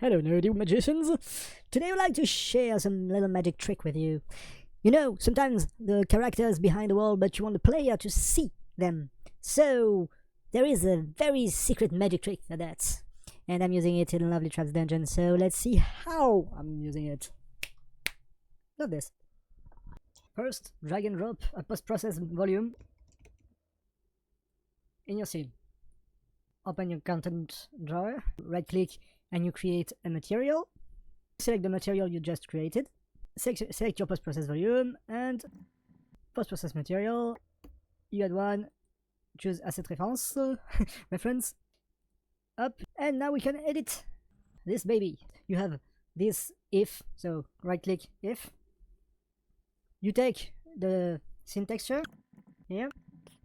Hello nerdy magicians! Today I'd like to share some little magic trick with you. You know, sometimes the characters behind the wall, but you want the player to see them. So, there is a very secret magic trick for that. And I'm using it in Lovely Traps Dungeon, so let's see how I'm using it. Love this. First, drag and drop a post-process volume in your scene. Open your content drawer, right click, and you create a material. Select the material you just created. Select your post-process volume and post-process material. You add one, choose asset reference, reference, up, and now we can edit this baby. You have this if, so right click if. You take the scene texture here,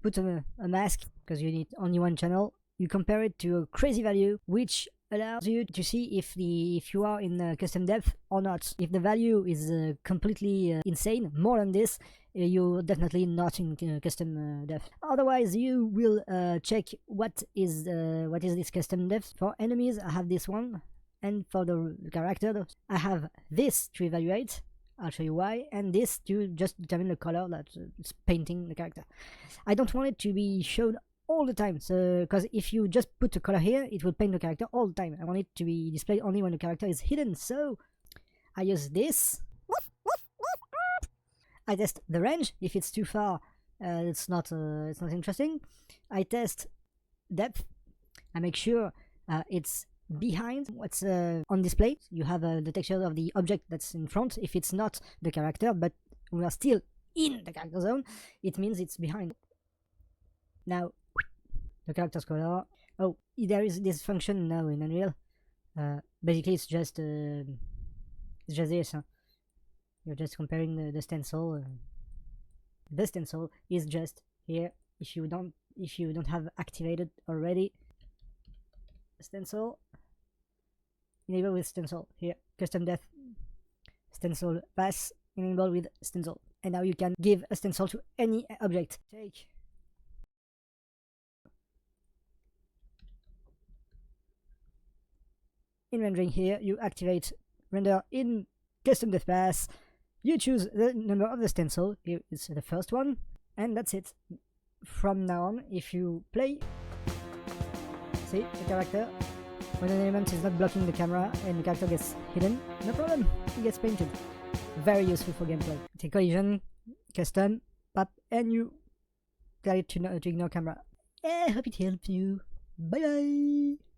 put a mask because you need only one channel. You compare it to a crazy value, which allows you to see if you are in custom depth or not. If the value is completely insane, more than this, you're definitely not in custom depth. Otherwise, you will check what is this custom depth. For enemies, I have this one, and for the character, I have this to evaluate. I'll show you why, and this to just determine the color that's painting the character. I don't want it to be shown all the time, so because if you just put the color here, it will paint the character all the time. I want it to be displayed only when the character is hidden, so I use this. I test the range. If it's too far, it's not interesting. I test depth. I make sure it's behind what's on display. You have the texture of the object that's in front. If it's not the character, but we are still in the character zone, it means it's behind. Now, the character's color. Oh, there is this function now in Unreal. Basically, it's just this. Huh? You're just comparing the stencil. The stencil is just here. If you don't have activated already, stencil. Enable with stencil here. Custom depth. Stencil pass. Enable with stencil. And now you can give a stencil to any object. Take. In rendering here, you activate render in custom depth pass. You choose the number of the stencil. Here is the first one, and that's it. From now on, if you play, see the character, when an element is not blocking the camera and the character gets hidden, no problem, it gets painted. Very useful for gameplay. Take collision, custom, pop, and you tell it to ignore camera. I hope it helped you. Bye bye.